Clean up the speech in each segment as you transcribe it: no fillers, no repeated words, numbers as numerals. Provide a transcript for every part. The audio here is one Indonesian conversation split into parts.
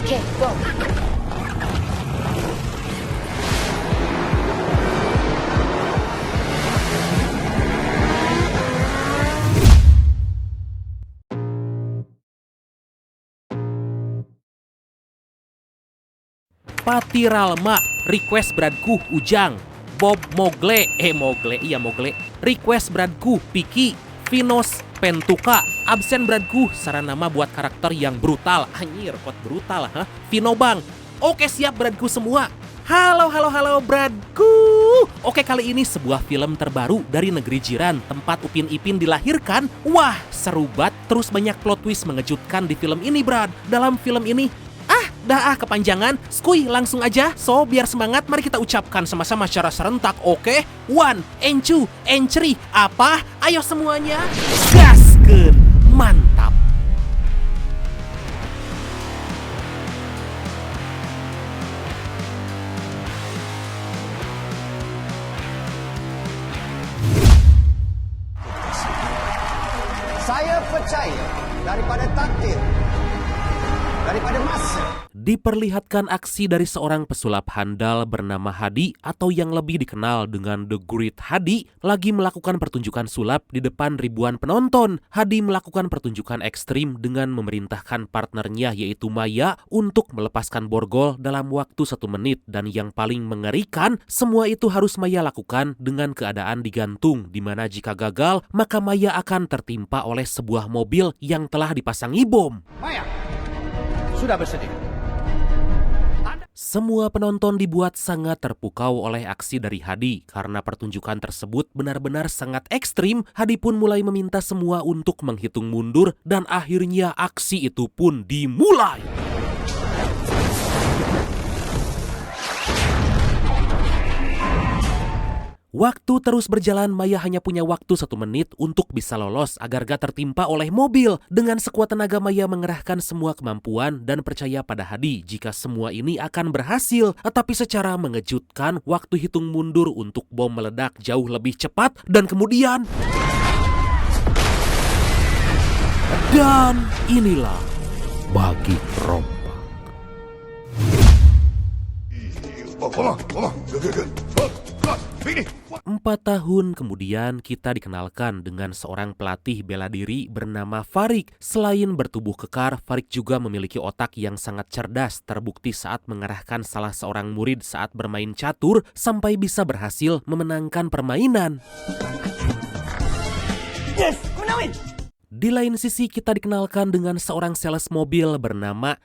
Oke, go. Patiralma, request Bradku Ujang, Bob Mogle, Mogle, request Bradku Piki, Vinos Pentuka, absen Bradku, saran nama buat karakter yang brutal, anjir kok brutal ha, Vino Bang, oke siap Bradku semua. Halo Bradku. Oke, kali ini sebuah film terbaru dari negeri jiran tempat Upin Ipin dilahirkan. Wah, seru banget, terus banyak plot twist mengejutkan di film ini, Brad. Dalam film ini, kepanjangan, skuy langsung aja. So, biar semangat, mari kita ucapkan sama-sama secara serentak, oke? 1, and 2, and 3, apa? Ayo semuanya, gaskeun, mantap! Saya percaya daripada takdir, daripada masa. Diperlihatkan aksi dari seorang pesulap handal bernama Hadi atau yang lebih dikenal dengan The Great Hadi lagi melakukan pertunjukan sulap di depan ribuan penonton. Hadi melakukan pertunjukan ekstrim dengan memerintahkan partnernya yaitu Maya untuk melepaskan borgol dalam waktu 1 menit, dan yang paling mengerikan, semua itu harus Maya lakukan dengan keadaan digantung, di mana jika gagal maka Maya akan tertimpa oleh sebuah mobil yang telah dipasangi bom. Maya, sudah bersedia. Semua penonton dibuat sangat terpukau oleh aksi dari Hadi. Karena pertunjukan tersebut benar-benar sangat ekstrim, Hadi pun mulai meminta semua untuk menghitung mundur dan akhirnya aksi itu pun dimulai. Waktu terus berjalan, Maya hanya punya waktu 1 menit untuk bisa lolos agar gak tertimpa oleh mobil. Dengan sekuat tenaga, Maya mengerahkan semua kemampuan dan percaya pada Hadi jika semua ini akan berhasil. Tapi secara mengejutkan, waktu hitung mundur untuk bom meledak jauh lebih cepat dan kemudian... Dan inilah bagi perompak. 4 tahun kemudian kita dikenalkan dengan seorang pelatih bela diri bernama Farik. Selain bertubuh kekar, Farik juga memiliki otak yang sangat cerdas, terbukti saat mengarahkan salah seorang murid saat bermain catur sampai bisa berhasil memenangkan permainan. Yes, menawin. Di lain sisi kita dikenalkan dengan seorang sales mobil bernama,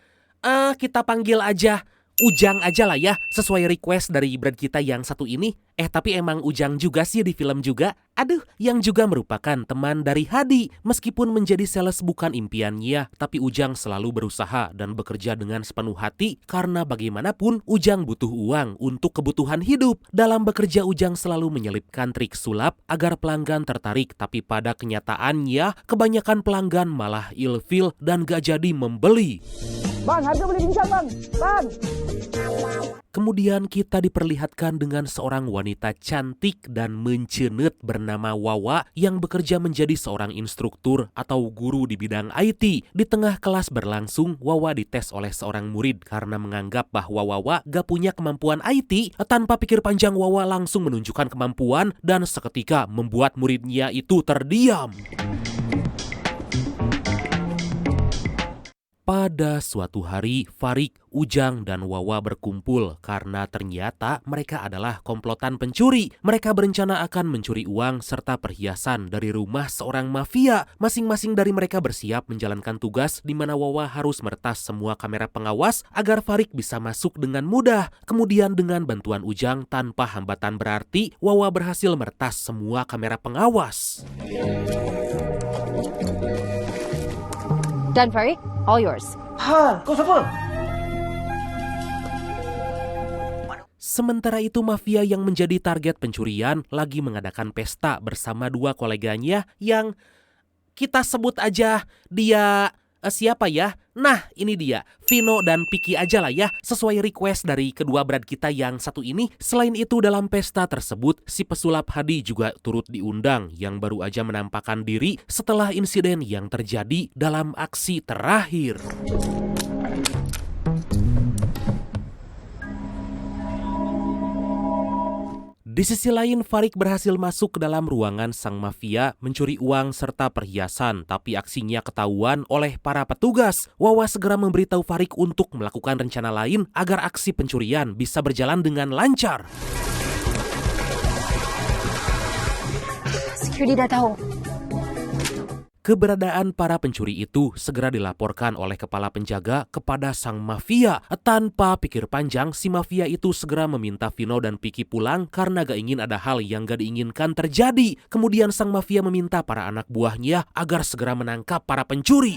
kita panggil aja Ujang aja lah ya, sesuai request dari brand kita yang satu ini. Tapi emang Ujang juga sih di film juga. Yang juga merupakan teman dari Hadi. Meskipun menjadi sales bukan impiannya, tapi Ujang selalu berusaha dan bekerja dengan sepenuh hati. Karena bagaimanapun Ujang butuh uang untuk kebutuhan hidup. Dalam bekerja, Ujang selalu menyelipkan trik sulap agar pelanggan tertarik. Tapi pada kenyataannya, kebanyakan pelanggan malah ilfil dan gak jadi membeli. Bang, harga boleh dibincang, Bang. Bang. Kemudian kita diperlihatkan dengan seorang wanita cantik dan mencenet bernama Wawa yang bekerja menjadi seorang instruktur atau guru di bidang IT. Di tengah kelas berlangsung, Wawa dites oleh seorang murid karena menganggap bahwa Wawa gak punya kemampuan IT. Tanpa pikir panjang, Wawa langsung menunjukkan kemampuan dan seketika membuat muridnya itu terdiam. Pada suatu hari, Farik, Ujang, dan Wawa berkumpul karena ternyata mereka adalah komplotan pencuri. Mereka berencana akan mencuri uang serta perhiasan dari rumah seorang mafia. Masing-masing dari mereka bersiap menjalankan tugas di mana Wawa harus meretas semua kamera pengawas agar Farik bisa masuk dengan mudah. Kemudian dengan bantuan Ujang tanpa hambatan berarti, Wawa berhasil meretas semua kamera pengawas. Dan Farik, all yours. Kau siapa? Sementara itu, mafia yang menjadi target pencurian lagi mengadakan pesta bersama 2 koleganya yang kita sebut aja dia siapa ya? Nah, ini dia, Vino dan Piki aja lah ya, sesuai request dari kedua brand kita yang satu ini. Selain itu, dalam pesta tersebut, si pesulap Hadi juga turut diundang yang baru aja menampakkan diri setelah insiden yang terjadi dalam aksi terakhir. Di sisi lain, Farik berhasil masuk ke dalam ruangan sang mafia mencuri uang serta perhiasan, tapi aksinya ketahuan oleh para petugas. Wawa segera memberitahu Farik untuk melakukan rencana lain agar aksi pencurian bisa berjalan dengan lancar. Security dah tahu. Keberadaan para pencuri itu segera dilaporkan oleh kepala penjaga kepada sang mafia. Tanpa pikir panjang, si mafia itu segera meminta Vino dan Piki pulang karena gak ingin ada hal yang gak diinginkan terjadi. Kemudian sang mafia meminta para anak buahnya agar segera menangkap para pencuri.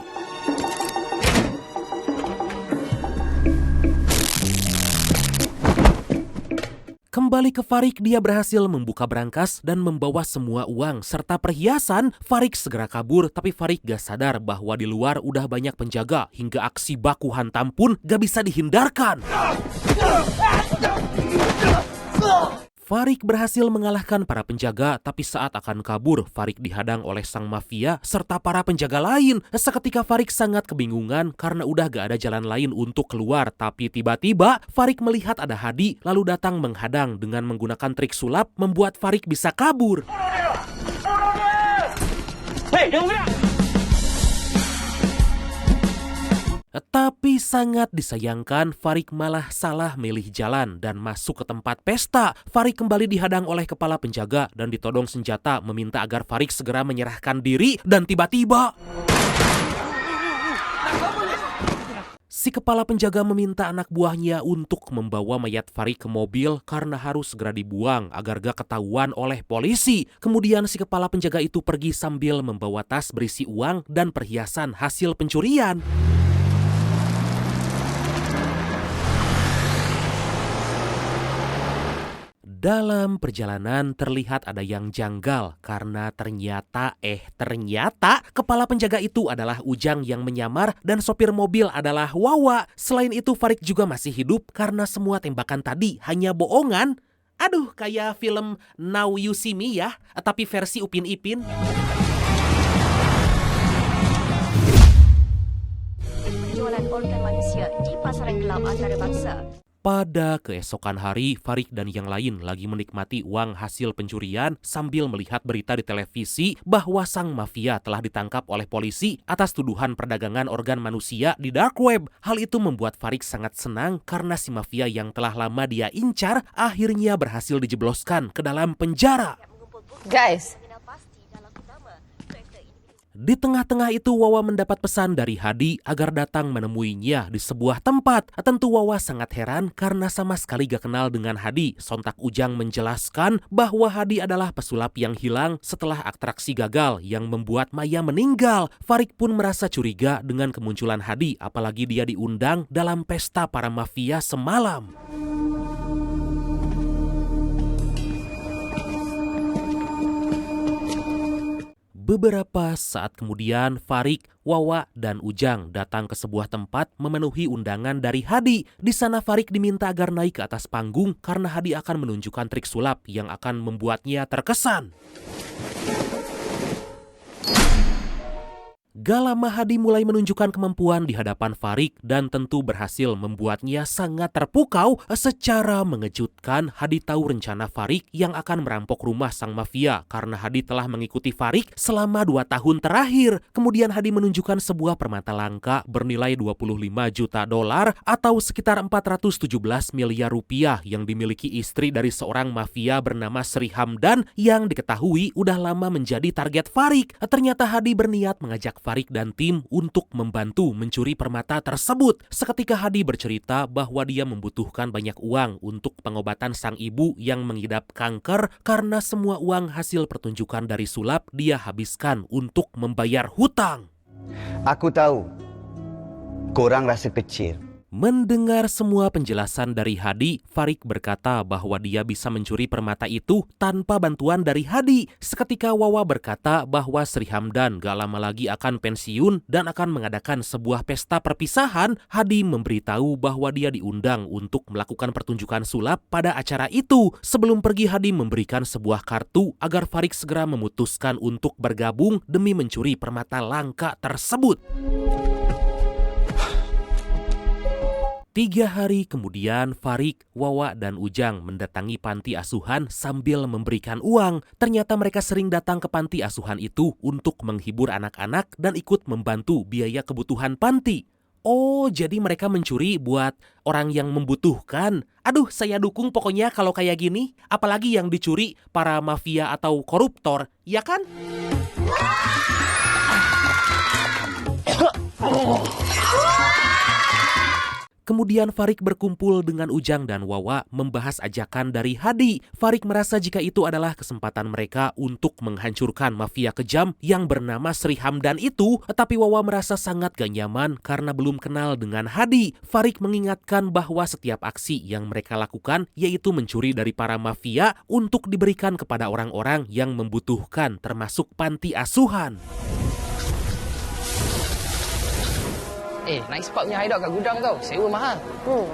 Kembali ke Farik, dia berhasil membuka brankas dan membawa semua uang serta perhiasan. Farik segera kabur, tapi Farik gak sadar bahwa di luar udah banyak penjaga hingga aksi baku hantam pun gak bisa dihindarkan. Farik berhasil mengalahkan para penjaga, tapi saat akan kabur, Farik dihadang oleh sang mafia serta para penjaga lain. Seketika Farik sangat kebingungan karena udah gak ada jalan lain untuk keluar. Tapi tiba-tiba Farik melihat ada Hadi lalu datang menghadang dengan menggunakan trik sulap membuat Farik bisa kabur. Hei, jangan gerak! Tapi sangat disayangkan, Farik malah salah milih jalan dan masuk ke tempat pesta. Farik kembali dihadang oleh kepala penjaga dan ditodong senjata meminta agar Farik segera menyerahkan diri. Dan tiba-tiba si kepala penjaga meminta anak buahnya untuk membawa mayat Farik ke mobil karena harus segera dibuang agar gak ketahuan oleh polisi. Kemudian si kepala penjaga itu pergi sambil membawa tas berisi uang dan perhiasan hasil pencurian. Dalam perjalanan terlihat ada yang janggal karena ternyata kepala penjaga itu adalah Ujang yang menyamar dan sopir mobil adalah Wawa. Selain itu Farik juga masih hidup karena semua tembakan tadi hanya bohongan. Aduh, kayak film Now You See Me ya, tapi versi Upin Ipin. Penjualan organ manusia di pasaran gelap antarabangsa. Pada keesokan hari, Farik dan yang lain lagi menikmati uang hasil pencurian sambil melihat berita di televisi bahwa sang mafia telah ditangkap oleh polisi atas tuduhan perdagangan organ manusia di dark web. Hal itu membuat Farik sangat senang karena si mafia yang telah lama dia incar akhirnya berhasil dijebloskan ke dalam penjara. Guys, Di tengah-tengah itu Wawa mendapat pesan dari Hadi agar datang menemuinya di sebuah tempat. Tentu Wawa sangat heran karena sama sekali gak kenal dengan Hadi. Sontak Ujang menjelaskan bahwa Hadi adalah pesulap yang hilang setelah atraksi gagal yang membuat Maya meninggal. Farik pun merasa curiga dengan kemunculan Hadi, apalagi dia diundang dalam pesta para mafia semalam. Beberapa saat kemudian, Farik, Wawa, dan Ujang datang ke sebuah tempat memenuhi undangan dari Hadi. Di sana Farik diminta agar naik ke atas panggung karena Hadi akan menunjukkan trik sulap yang akan membuatnya terkesan. Gak lama Hadi mulai menunjukkan kemampuan di hadapan Farik dan tentu berhasil membuatnya sangat terpukau. Secara mengejutkan, Hadi tahu rencana Farik yang akan merampok rumah sang mafia karena Hadi telah mengikuti Farik selama 2 tahun terakhir. Kemudian Hadi menunjukkan sebuah permata langka bernilai 25 juta dolar atau sekitar 417 miliar rupiah yang dimiliki istri dari seorang mafia bernama Sri Hamdan yang diketahui udah lama menjadi target Farik. Ternyata Hadi berniat mengajak Farik dan tim untuk membantu mencuri permata tersebut. Seketika Hadi bercerita bahwa dia membutuhkan banyak uang untuk pengobatan sang ibu yang mengidap kanker karena semua uang hasil pertunjukan dari sulap dia habiskan untuk membayar hutang. Aku tahu, korang rasa kecil. Mendengar semua penjelasan dari Hadi, Farik berkata bahwa dia bisa mencuri permata itu tanpa bantuan dari Hadi. Seketika Wawa berkata bahwa Sri Hamdan gak lama lagi akan pensiun dan akan mengadakan sebuah pesta perpisahan. Hadi memberitahu bahwa dia diundang untuk melakukan pertunjukan sulap pada acara itu. Sebelum pergi, Hadi memberikan sebuah kartu agar Farik segera memutuskan untuk bergabung demi mencuri permata langka tersebut. 3 hari kemudian, Farik, Wawa, dan Ujang mendatangi panti asuhan sambil memberikan uang. Ternyata mereka sering datang ke panti asuhan itu untuk menghibur anak-anak dan ikut membantu biaya kebutuhan panti. Oh, jadi mereka mencuri buat orang yang membutuhkan. Aduh, saya dukung pokoknya kalau kayak gini. Apalagi yang dicuri para mafia atau koruptor, ya kan? Kemudian Farik berkumpul dengan Ujang dan Wawa membahas ajakan dari Hadi. Farik merasa jika itu adalah kesempatan mereka untuk menghancurkan mafia kejam yang bernama Sri Hamdan itu. Tetapi Wawa merasa sangat gak nyaman karena belum kenal dengan Hadi. Farik mengingatkan bahwa setiap aksi yang mereka lakukan yaitu mencuri dari para mafia untuk diberikan kepada orang-orang yang membutuhkan termasuk panti asuhan. Naik spot punya hideout kat gudang tau. Sewa mahal. Betul.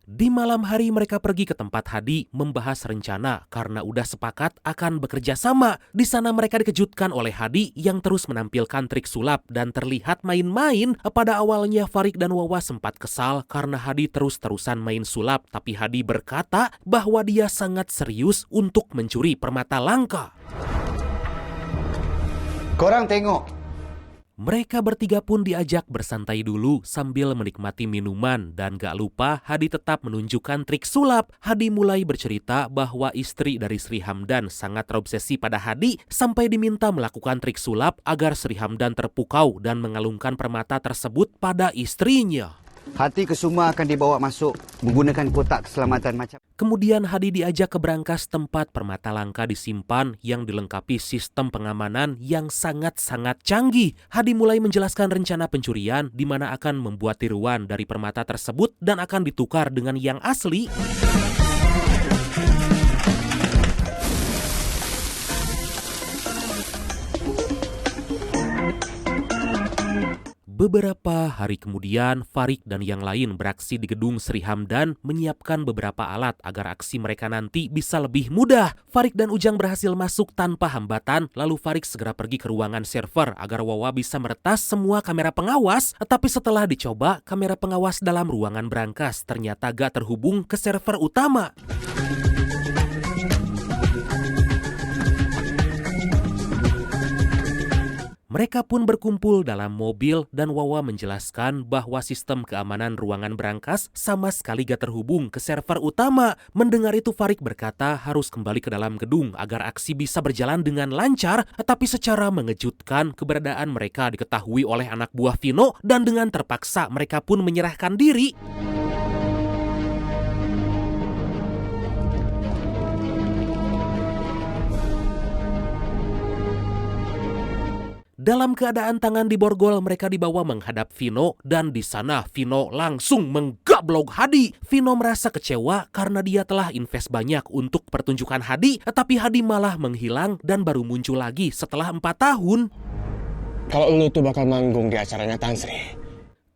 Di malam hari mereka pergi ke tempat Hadi membahas rencana karena udah sepakat akan bekerja sama. Di sana mereka dikejutkan oleh Hadi yang terus menampilkan trik sulap dan terlihat main-main. Pada awalnya Farik dan Wawa sempat kesal karena Hadi terus-terusan main sulap, tapi Hadi berkata bahwa dia sangat serius untuk mencuri permata langka. Korang tengok. Mereka bertiga pun diajak bersantai dulu sambil menikmati minuman dan gak lupa Hadi tetap menunjukkan trik sulap. Hadi mulai bercerita bahwa istri dari Sri Hamdan sangat terobsesi pada Hadi sampai diminta melakukan trik sulap agar Sri Hamdan terpukau dan mengalungkan permata tersebut pada istrinya. Hati Kesuma akan dibawa masuk menggunakan kotak keselamatan macam. Kemudian Hadi diajak ke berangkas tempat permata langka disimpan yang dilengkapi sistem pengamanan yang sangat-sangat canggih. Hadi mulai menjelaskan rencana pencurian di mana akan membuat tiruan dari permata tersebut dan akan ditukar dengan yang asli. Beberapa hari kemudian, Farik dan yang lain beraksi di gedung Sri Hamdan menyiapkan beberapa alat agar aksi mereka nanti bisa lebih mudah. Farik dan Ujang berhasil masuk tanpa hambatan, lalu Farik segera pergi ke ruangan server agar Wawa bisa meretas semua kamera pengawas. Tapi setelah dicoba, kamera pengawas dalam ruangan berangkas ternyata gak terhubung ke server utama. Mereka pun berkumpul dalam mobil dan Wawa menjelaskan bahwa sistem keamanan ruangan berangkas sama sekali gak terhubung ke server utama. Mendengar itu Farik berkata harus kembali ke dalam gedung agar aksi bisa berjalan dengan lancar. Tapi secara mengejutkan keberadaan mereka diketahui oleh anak buah Vino dan dengan terpaksa mereka pun menyerahkan diri. Dalam keadaan tangan diborgol, mereka dibawa menghadap Vino dan di sana Vino langsung menggablok Hadi. Vino merasa kecewa karena dia telah invest banyak untuk pertunjukan Hadi, tetapi Hadi malah menghilang dan baru muncul lagi setelah 4 tahun. Kalau lu tuh bakal manggung di acaranya Tan Sri.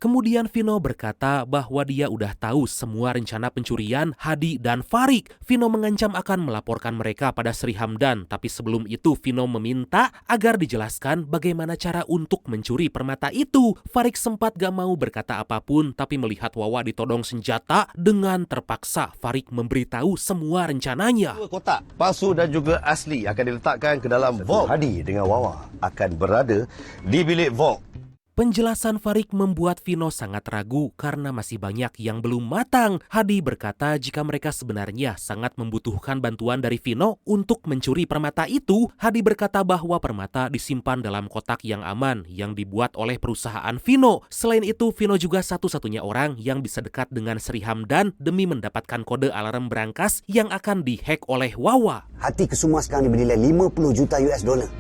Kemudian Vino berkata bahwa dia udah tahu semua rencana pencurian Hadi dan Farik. Vino mengancam akan melaporkan mereka pada Sri Hamdan, tapi sebelum itu Vino meminta agar dijelaskan bagaimana cara untuk mencuri permata itu. Farik sempat gak mau berkata apapun, tapi melihat Wawa ditodong senjata, dengan terpaksa Farik memberitahu semua rencananya. Dua kotak palsu dan juga asli akan diletakkan ke dalam vault. Hadi dengan Wawa akan berada di bilik vault. Penjelasan Farik membuat Vino sangat ragu karena masih banyak yang belum matang. Hadi berkata jika mereka sebenarnya sangat membutuhkan bantuan dari Vino untuk mencuri permata itu. Hadi berkata bahwa permata disimpan dalam kotak yang aman yang dibuat oleh perusahaan Vino. Selain itu, Vino juga satu-satunya orang yang bisa dekat dengan Sri Hamdan demi mendapatkan kode alarm berangkas yang akan dihack oleh Wawa. Hati Kesuma sekarang bernilai 50 juta US dollar.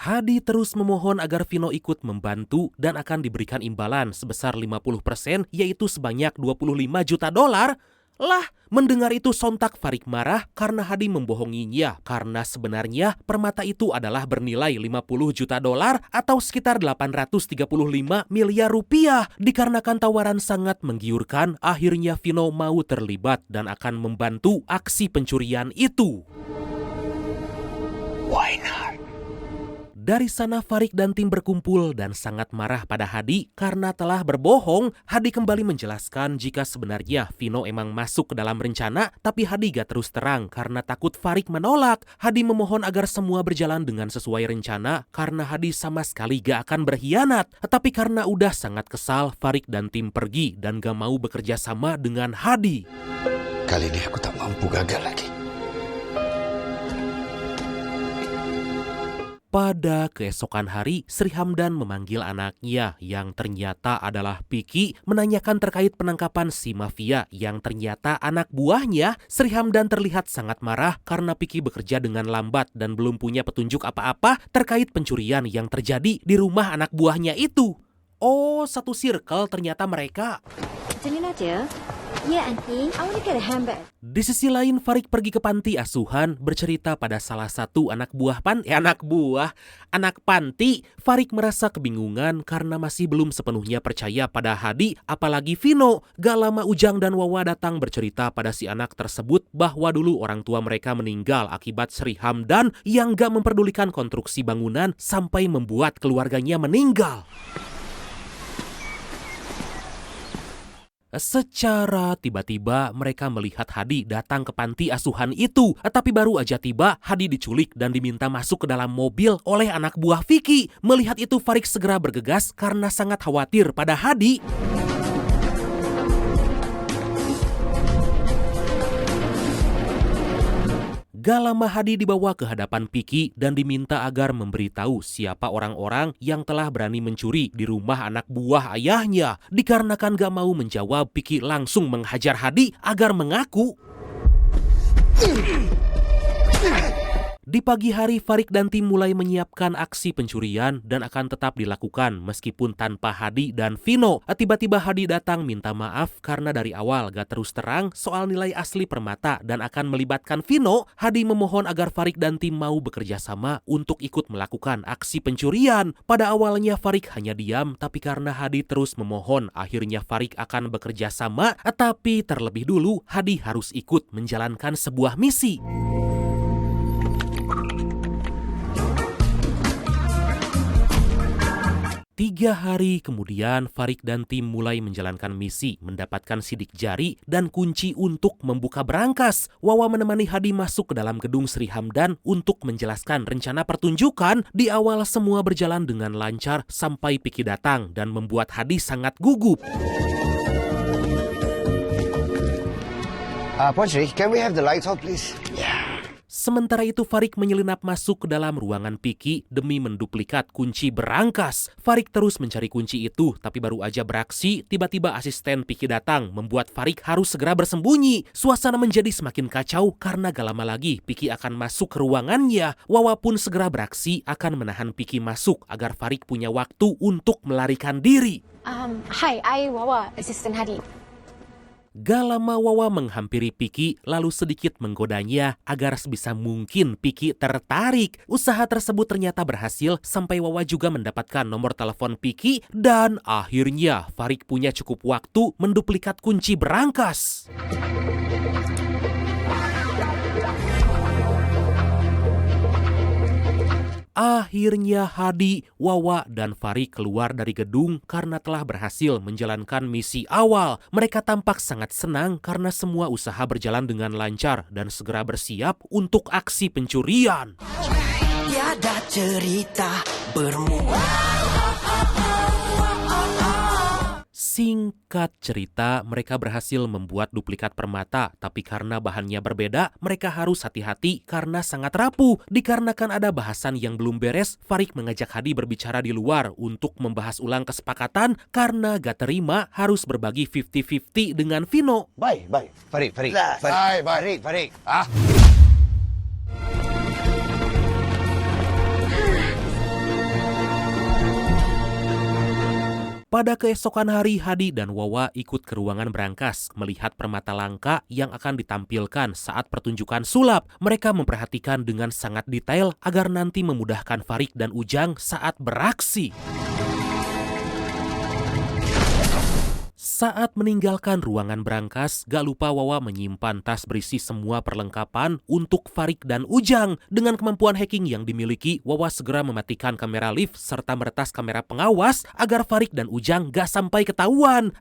Hadi terus memohon agar Vino ikut membantu dan akan diberikan imbalan sebesar 50%, yaitu sebanyak 25 juta dolar. Lah, mendengar itu sontak Farik marah karena Hadi membohonginya, karena sebenarnya permata itu adalah bernilai 50 juta dolar atau sekitar 835 miliar rupiah. Dikarenakan tawaran sangat menggiurkan, akhirnya Vino mau terlibat dan akan membantu aksi pencurian itu. Why not? Dari sana Farik dan tim berkumpul dan sangat marah pada Hadi karena telah berbohong. Hadi kembali menjelaskan jika sebenarnya Vino emang masuk ke dalam rencana, tapi Hadi gak terus terang karena takut Farik menolak. Hadi memohon agar semua berjalan dengan sesuai rencana karena Hadi sama sekali gak akan berkhianat. Tapi karena udah sangat kesal, Farik dan tim pergi dan gak mau bekerja sama dengan Hadi. Kali ini aku tak mampu gagal lagi. Pada keesokan hari, Sri Hamdan memanggil anaknya yang ternyata adalah Piki menanyakan terkait penangkapan si mafia yang ternyata anak buahnya. Sri Hamdan terlihat sangat marah karena Piki bekerja dengan lambat dan belum punya petunjuk apa-apa terkait pencurian yang terjadi di rumah anak buahnya itu. Oh, satu circle ternyata mereka. Jangan aja. Ya, Auntie. I want to get a handbag. Di sisi lain, Farik pergi ke panti asuhan bercerita pada salah satu anak panti. Farik merasa kebingungan karena masih belum sepenuhnya percaya pada Hadi, apalagi Vino. Gak lama Ujang dan Wawa datang bercerita pada si anak tersebut bahwa dulu orang tua mereka meninggal akibat Sri Hamdan yang gak memperdulikan konstruksi bangunan sampai membuat keluarganya meninggal. Secara tiba-tiba mereka melihat Hadi datang ke panti asuhan itu. Tapi baru aja tiba, Hadi diculik dan diminta masuk ke dalam mobil oleh anak buah Vicky. Melihat itu Farik segera bergegas karena sangat khawatir pada Hadi. Gak lama Hadi dibawa ke hadapan Piki dan diminta agar memberitahu siapa orang-orang yang telah berani mencuri di rumah anak buah ayahnya. Dikarenakan gak mau menjawab, Piki langsung menghajar Hadi agar mengaku. Di pagi hari, Farik dan tim mulai menyiapkan aksi pencurian dan akan tetap dilakukan meskipun tanpa Hadi dan Vino. Tiba-tiba Hadi datang minta maaf karena dari awal gak terus terang soal nilai asli permata dan akan melibatkan Vino. Hadi memohon agar Farik dan tim mau bekerja sama untuk ikut melakukan aksi pencurian. Pada awalnya Farik hanya diam, tapi karena Hadi terus memohon, akhirnya Farik akan bekerja sama. Tapi terlebih dulu Hadi harus ikut menjalankan sebuah misi. 3 hari kemudian, Farik dan tim mulai menjalankan misi, mendapatkan sidik jari dan kunci untuk membuka berangkas. Wawa menemani Hadi masuk ke dalam gedung Sri Hamdan untuk menjelaskan rencana pertunjukan. Di awal semua berjalan dengan lancar sampai Piki datang dan membuat Hadi sangat gugup. Puan Sri, can we have the lights out please? Sementara itu Farik menyelinap masuk ke dalam ruangan Piki demi menduplikat kunci berangkas. Farik terus mencari kunci itu, tapi baru aja beraksi, tiba-tiba asisten Piki datang membuat Farik harus segera bersembunyi. Suasana menjadi semakin kacau karena gak lama lagi Piki akan masuk ke ruangannya. Wawa pun segera beraksi akan menahan Piki masuk agar Farik punya waktu untuk melarikan diri. Hi, I Wawa, Assistant Hadi. Gak lama Wawa menghampiri Piki lalu sedikit menggodanya agar sebisa mungkin Piki tertarik. Usaha tersebut ternyata berhasil sampai Wawa juga mendapatkan nomor telepon Piki dan akhirnya Farik punya cukup waktu menduplikat kunci berangkas. Akhirnya Hadi, Wawa, dan Farik keluar dari gedung karena telah berhasil menjalankan misi awal. Mereka tampak sangat senang karena semua usaha berjalan dengan lancar dan segera bersiap untuk aksi pencurian. Tiada cerita bermula. Singkat cerita, mereka berhasil membuat duplikat permata, tapi karena bahannya berbeda, mereka harus hati-hati karena sangat rapuh. Dikarenakan ada bahasan yang belum beres, Farik mengajak Hadi berbicara di luar untuk membahas ulang kesepakatan karena gak terima harus berbagi 50-50 dengan Vino. Baik. Farik. Pada keesokan hari, Hadi dan Wawa ikut ke ruangan berangkas melihat permata langka yang akan ditampilkan saat pertunjukan sulap. Mereka memperhatikan dengan sangat detail agar nanti memudahkan Farik dan Ujang saat beraksi. Saat meninggalkan ruangan brankas, gak lupa Wawa menyimpan tas berisi semua perlengkapan untuk Farik dan Ujang. Dengan kemampuan hacking yang dimiliki, Wawa segera mematikan kamera lift serta meretas kamera pengawas agar Farik dan Ujang gak sampai ketahuan.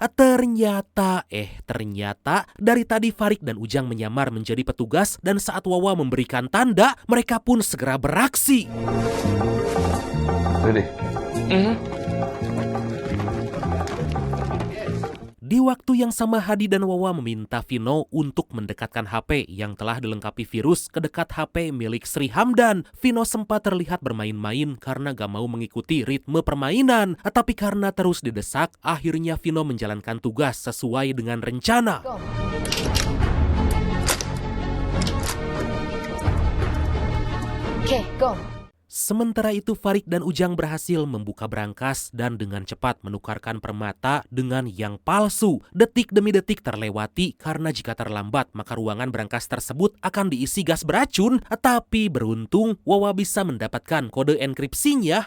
Ternyata dari tadi Farik dan Ujang menyamar menjadi petugas dan saat Wawa memberikan tanda, mereka pun segera beraksi. Ready? Di waktu yang sama, Hadi dan Wawa meminta Vino untuk mendekatkan HP yang telah dilengkapi virus ke dekat HP milik Sri Hamdan. Vino sempat terlihat bermain-main karena gak mau mengikuti ritme permainan. Tapi karena terus didesak, akhirnya Vino menjalankan tugas sesuai dengan rencana. Okay, go. Sementara itu Farik dan Ujang berhasil membuka brankas dan dengan cepat menukarkan permata dengan yang palsu. Detik demi detik terlewati karena jika terlambat maka ruangan brankas tersebut akan diisi gas beracun. Tapi beruntung Wawa bisa mendapatkan kode enkripsinya.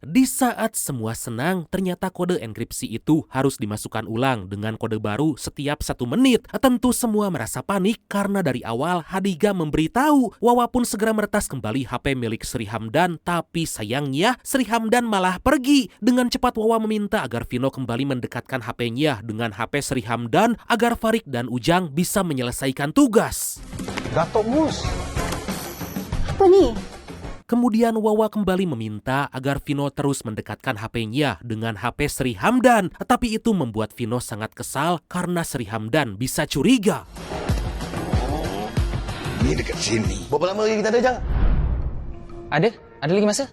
Di saat semua senang, ternyata kode enkripsi itu harus dimasukkan ulang dengan kode baru setiap 1 menit. Tentu semua merasa panik karena dari awal Hadiga memberitahu. Wawa pun segera meretas kembali HP milik Sri Hamdan, tapi sayangnya Sri Hamdan malah pergi. Dengan cepat Wawa meminta agar Vino kembali mendekatkan HP-nya dengan HP Sri Hamdan agar Farik dan Ujang bisa menyelesaikan tugas. Datuk Mus. Apa ni? Kemudian Wawa kembali meminta agar Vino terus mendekatkan HP-nya dengan HP Sri Hamdan. Tapi itu membuat Vino sangat kesal karena Sri Hamdan bisa curiga. Ini dekat sini. Berapa lama lagi kita ada, Jang? Ada lagi masa?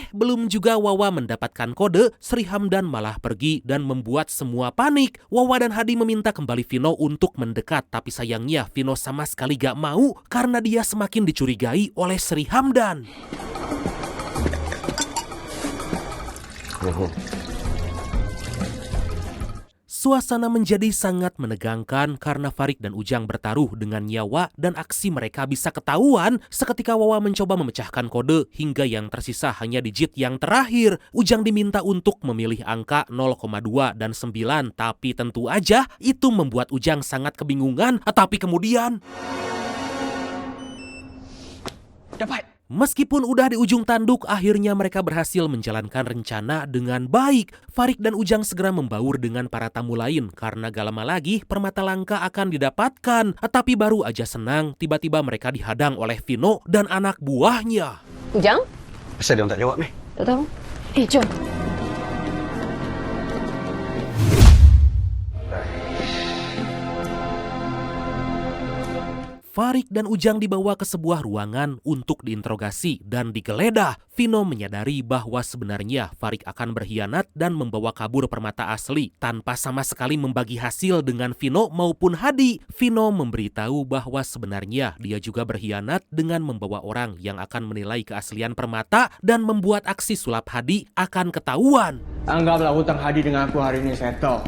Belum juga Wawa mendapatkan kode, Sri Hamdan malah pergi dan membuat semua panik. Wawa dan Hadi meminta kembali Vino untuk mendekat, tapi sayangnya Vino sama sekali gak mau karena dia semakin dicurigai oleh Sri Hamdan. Suasana menjadi sangat menegangkan karena Farik dan Ujang bertaruh dengan nyawa dan aksi mereka bisa ketahuan. Seketika Wawa mencoba memecahkan kode hingga yang tersisa hanya digit yang terakhir. Ujang diminta untuk memilih angka 0,2 dan 9, tapi tentu aja itu membuat Ujang sangat kebingungan. Tapi kemudian Dapat. meskipun udah di ujung tanduk, akhirnya mereka berhasil menjalankan rencana dengan baik. Farik dan Ujang segera membaur dengan para tamu lain karena gak lama lagi permata langka akan didapatkan. Tapi baru aja senang, tiba-tiba mereka dihadang oleh Vino dan anak buahnya. Ujang? Asal dia tak jawab ni. Tak tahu. Jom. Farik dan Ujang dibawa ke sebuah ruangan untuk diinterogasi dan digeledah. Vino menyadari bahwa sebenarnya Farik akan berkhianat dan membawa kabur permata asli tanpa sama sekali membagi hasil dengan Vino maupun Hadi. Vino memberitahu bahwa sebenarnya dia juga berkhianat dengan membawa orang yang akan menilai keaslian permata dan membuat aksi sulap Hadi akan ketahuan. Anggaplah hutang Hadi dengan aku hari ini settle.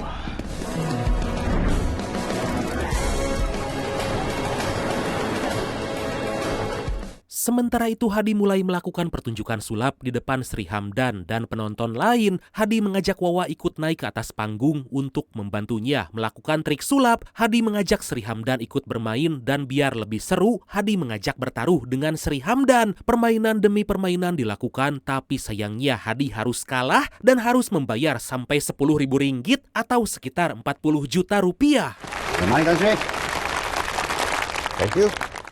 Sementara itu Hadi mulai melakukan pertunjukan sulap di depan Sri Hamdan dan penonton lain. Hadi mengajak Wawa ikut naik ke atas panggung untuk membantunya melakukan trik sulap. Hadi mengajak Sri Hamdan ikut bermain dan biar lebih seru, Hadi mengajak bertaruh dengan Sri Hamdan. Permainan demi permainan dilakukan, tapi sayangnya Hadi harus kalah dan harus membayar sampai 10.000 ringgit atau sekitar 40 juta rupiah. Kemarin Sri. Thank you.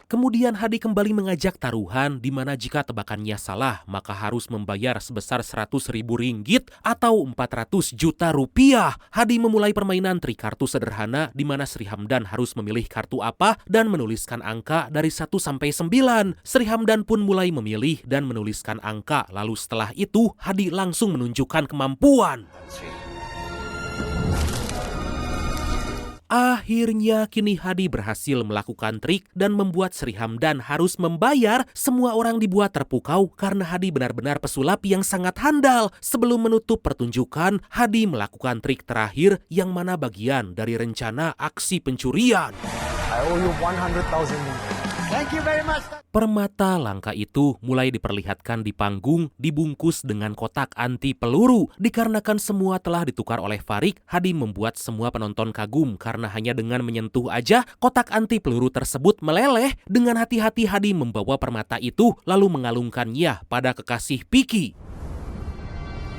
Kemudian Hadi kembali mengajak taruhan di mana jika tebakannya salah maka harus membayar sebesar 100.000 ringgit atau 400 juta rupiah. Hadi memulai permainan trik kartu sederhana di mana Sri Hamdan harus memilih kartu apa dan menuliskan angka dari 1 sampai 9. Sri Hamdan pun mulai memilih dan menuliskan angka. Lalu setelah itu Hadi langsung menunjukkan kemampuan. Akhirnya kini Hadi berhasil melakukan trik dan membuat Sri Hamdan harus membayar. Semua orang dibuat terpukau karena Hadi benar-benar pesulap yang sangat handal. Sebelum menutup pertunjukan, Hadi melakukan trik terakhir yang mana bagian dari rencana aksi pencurian. I owe you 100,000 ringgit. Thank you very much. Permata langka itu mulai diperlihatkan di panggung dibungkus dengan kotak anti peluru. Dikarenakan semua telah ditukar oleh Farik, Hadi membuat semua penonton kagum karena hanya dengan menyentuh aja kotak anti peluru tersebut meleleh. Dengan hati-hati Hadi membawa permata itu lalu mengalungkannya pada kekasih Piki.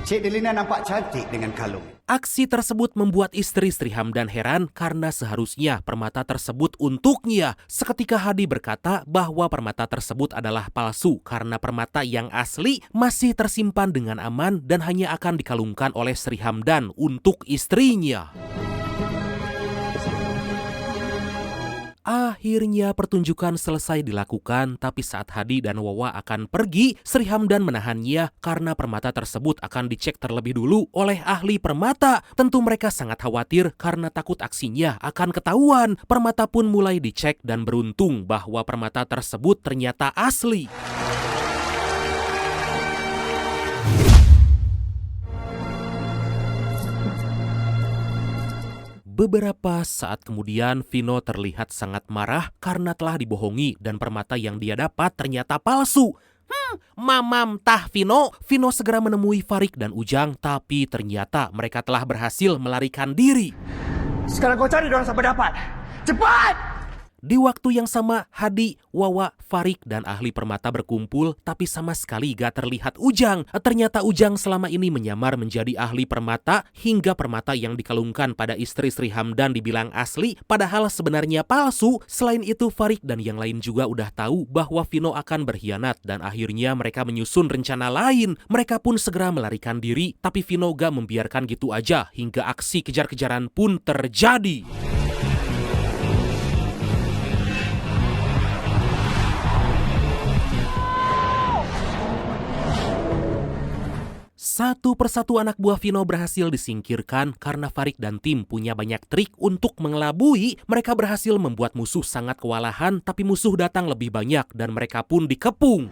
Cik Delina nampak cantik dengan kalung. Aksi tersebut membuat istri Sri Hamdan heran karena seharusnya permata tersebut untuknya. Seketika Hadi berkata bahwa permata tersebut adalah palsu karena permata yang asli masih tersimpan dengan aman dan hanya akan dikalungkan oleh Sri Hamdan untuk istrinya. Akhirnya pertunjukan selesai dilakukan, tapi saat Hadi dan Wawa akan pergi, Sri Hamdan menahannya karena permata tersebut akan dicek terlebih dulu oleh ahli permata. Tentu mereka sangat khawatir karena takut aksinya akan ketahuan. Permata pun mulai dicek dan beruntung bahwa permata tersebut ternyata asli. Beberapa saat kemudian, Vino terlihat sangat marah karena telah dibohongi dan permata yang dia dapat ternyata palsu. Mamam tah Vino. Vino segera menemui Farik dan Ujang, tapi ternyata mereka telah berhasil melarikan diri. Sekarang kau cari dorang sampai dapat. Cepat! Di waktu yang sama, Hadi, Wawa, Farik, dan ahli permata berkumpul, tapi sama sekali gak terlihat Ujang. Ternyata Ujang selama ini menyamar menjadi ahli permata, hingga permata yang dikalungkan pada istri Sri Hamdan dibilang asli, padahal sebenarnya palsu. Selain itu, Farik dan yang lain juga udah tahu bahwa Vino akan berkhianat, dan akhirnya mereka menyusun rencana lain. Mereka pun segera melarikan diri, tapi Vino gak membiarkan gitu aja, hingga aksi kejar-kejaran pun terjadi. Satu persatu anak buah Vino berhasil disingkirkan karena Farik dan tim punya banyak trik untuk mengelabui. Mereka berhasil membuat musuh sangat kewalahan, tapi musuh datang lebih banyak dan mereka pun dikepung.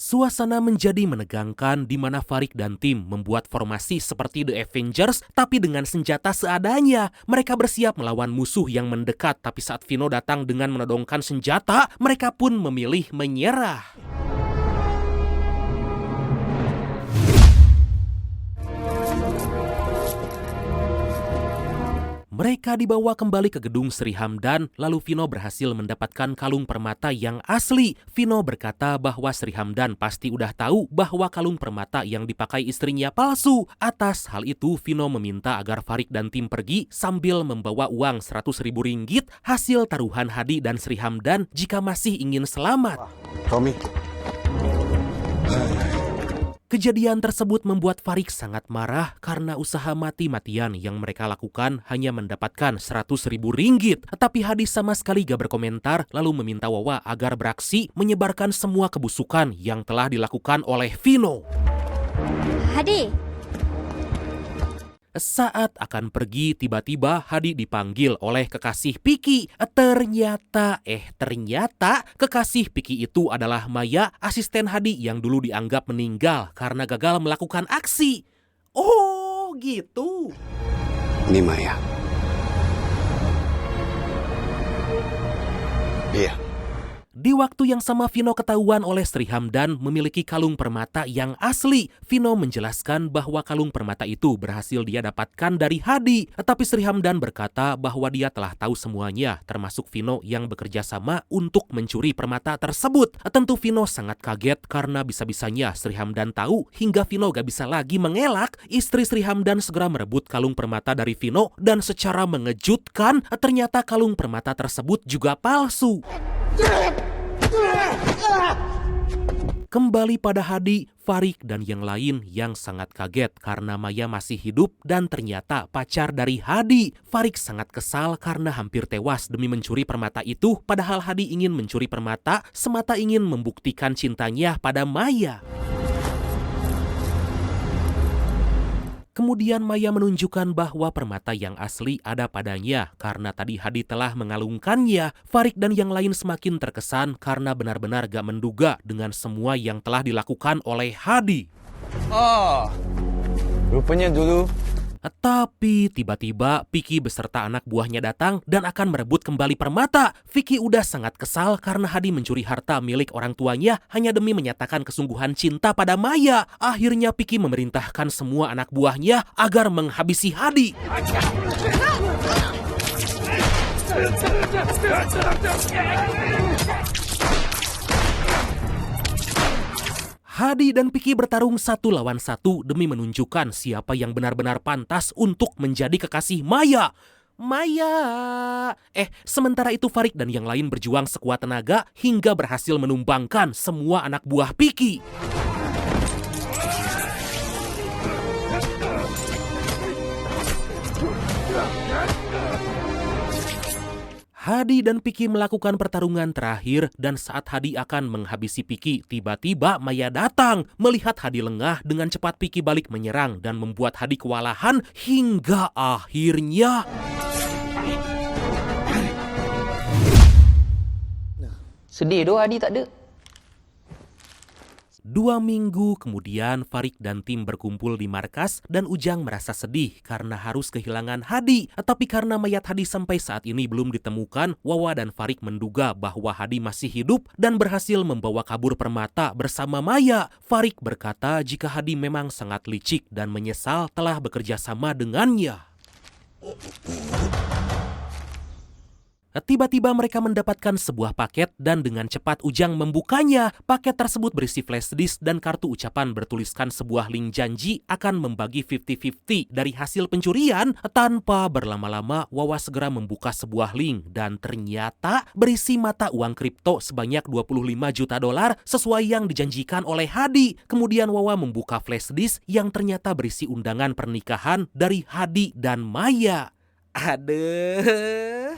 Suasana menjadi menegangkan di mana Farik dan tim membuat formasi seperti The Avengers tapi dengan senjata seadanya. Mereka bersiap melawan musuh yang mendekat, tapi saat Vino datang dengan menodongkan senjata, mereka pun memilih menyerah. Mereka dibawa kembali ke gedung Sri Hamdan, lalu Vino berhasil mendapatkan kalung permata yang asli. Vino berkata bahwa Sri Hamdan pasti udah tahu bahwa kalung permata yang dipakai istrinya palsu. Atas hal itu, Vino meminta agar Farik dan tim pergi sambil membawa uang 100.000 ringgit hasil taruhan Hadi dan Sri Hamdan jika masih ingin selamat. Tommy. Kejadian tersebut membuat Farik sangat marah karena usaha mati-matian yang mereka lakukan hanya mendapatkan 100.000 ringgit. Tapi Hadi sama sekali gak berkomentar, lalu meminta Wawa agar beraksi menyebarkan semua kebusukan yang telah dilakukan oleh Vino. Hadi, saat akan pergi, tiba-tiba Hadi dipanggil oleh kekasih Piki. Ternyata kekasih Piki itu adalah Maya, asisten Hadi yang dulu dianggap meninggal karena gagal melakukan aksi. Oh, gitu. Ini Maya. Iya. Di waktu yang sama, Vino ketahuan oleh Sri Hamdan memiliki kalung permata yang asli. Vino menjelaskan bahwa kalung permata itu berhasil dia dapatkan dari Hadi. Tapi Sri Hamdan berkata bahwa dia telah tahu semuanya, termasuk Vino yang bekerja sama untuk mencuri permata tersebut. Tentu Vino sangat kaget karena bisa-bisanya Sri Hamdan tahu, hingga Vino gak bisa lagi mengelak. Istri Sri Hamdan segera merebut kalung permata dari Vino dan secara mengejutkan, ternyata kalung permata tersebut juga palsu. Kembali pada Hadi, Farik, dan yang lain yang sangat kaget karena Maya masih hidup dan ternyata pacar dari Hadi. Farik sangat kesal karena hampir tewas demi mencuri permata itu, padahal Hadi ingin mencuri permata semata ingin membuktikan cintanya pada Maya. Kemudian Maya menunjukkan bahwa permata yang asli ada padanya karena tadi Hadi telah mengalungkannya. Farik dan yang lain semakin terkesan karena benar-benar gak menduga dengan semua yang telah dilakukan oleh Hadi. Oh, rupanya dulu Tapi tiba-tiba Piki beserta anak buahnya datang dan akan merebut kembali permata. Vicky udah sangat kesal karena Hadi mencuri harta milik orang tuanya hanya demi menyatakan kesungguhan cinta pada Maya. Akhirnya Piki memerintahkan semua anak buahnya agar menghabisi Hadi. Hadi dan Piki bertarung 1 lawan 1 demi menunjukkan siapa yang benar-benar pantas untuk menjadi kekasih Maya. Sementara itu Farik dan yang lain berjuang sekuat tenaga hingga berhasil menumbangkan semua anak buah Piki. Hadi dan Piki melakukan pertarungan terakhir dan saat Hadi akan menghabisi Piki, tiba-tiba Maya datang. Melihat Hadi lengah, dengan cepat Piki balik menyerang dan membuat Hadi kewalahan hingga akhirnya... Sedih doh Hadi tak ada. 2 minggu kemudian Farik dan tim berkumpul di markas dan Ujang merasa sedih karena harus kehilangan Hadi. Tapi karena mayat Hadi sampai saat ini belum ditemukan, Wawa dan Farik menduga bahwa Hadi masih hidup dan berhasil membawa kabur permata bersama Maya. Farik berkata jika Hadi memang sangat licik dan menyesal telah bekerja sama dengannya. Tiba-tiba mereka mendapatkan sebuah paket dan dengan cepat Ujang membukanya. Paket tersebut berisi flash disk dan kartu ucapan bertuliskan sebuah link janji akan membagi 50-50 dari hasil pencurian. Tanpa berlama-lama, Wawa segera membuka sebuah link dan ternyata berisi mata uang kripto sebanyak $25 juta sesuai yang dijanjikan oleh Hadi. Kemudian Wawa membuka flash disk yang ternyata berisi undangan pernikahan dari Hadi dan Maya. Aduh.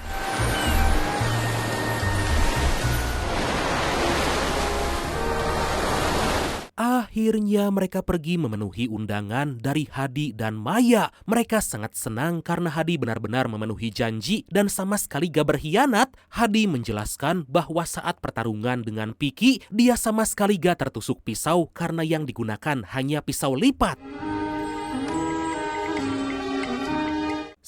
Akhirnya mereka pergi memenuhi undangan dari Hadi dan Maya. Mereka sangat senang karena Hadi benar-benar memenuhi janji dan sama sekali gak berkhianat. Hadi menjelaskan bahwa saat pertarungan dengan Piki, dia sama sekali gak tertusuk pisau karena yang digunakan hanya pisau lipat.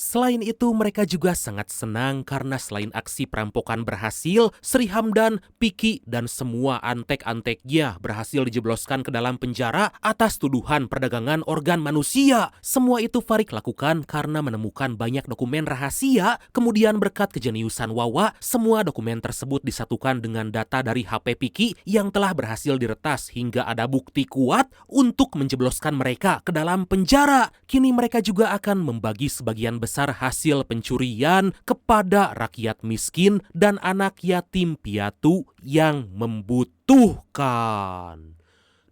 Selain itu, mereka juga sangat senang karena selain aksi perampokan berhasil, Sri Hamdan, Piki, dan semua antek-anteknya berhasil dijebloskan ke dalam penjara atas tuduhan perdagangan organ manusia. Semua itu Farik lakukan karena menemukan banyak dokumen rahasia. Kemudian berkat kejeniusan Wawa, semua dokumen tersebut disatukan dengan data dari HP Piki yang telah berhasil diretas hingga ada bukti kuat untuk menjebloskan mereka ke dalam penjara. Kini mereka juga akan membagi sebagian besar hasil pencurian kepada rakyat miskin dan anak yatim piatu yang membutuhkan.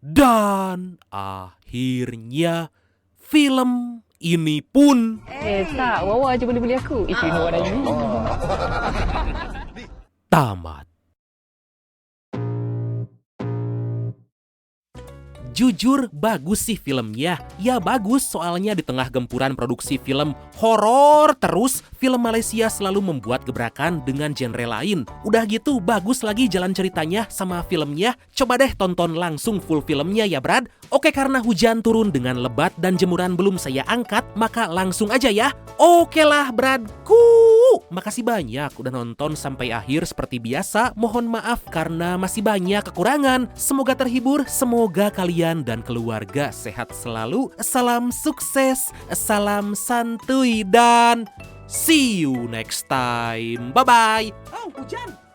Dan akhirnya film ini pun Tak, Wawa je boleh beli aku. Itu Wawa dah ini. tamat. Jujur bagus sih filmnya. Ya bagus soalnya di tengah gempuran produksi film horor terus, film Malaysia selalu membuat gebrakan dengan genre lain. Udah gitu bagus lagi jalan ceritanya sama filmnya. Coba deh tonton langsung full filmnya ya Brad. Oke, karena hujan turun dengan lebat dan jemuran belum saya angkat, maka langsung aja ya. Oke lah Bradku. Makasih banyak udah nonton sampai akhir seperti biasa. Mohon maaf karena masih banyak kekurangan. Semoga terhibur, semoga kalian dan keluarga sehat selalu. Salam sukses, salam santuy, dan see you next time. Bye-bye. Oh, hujan.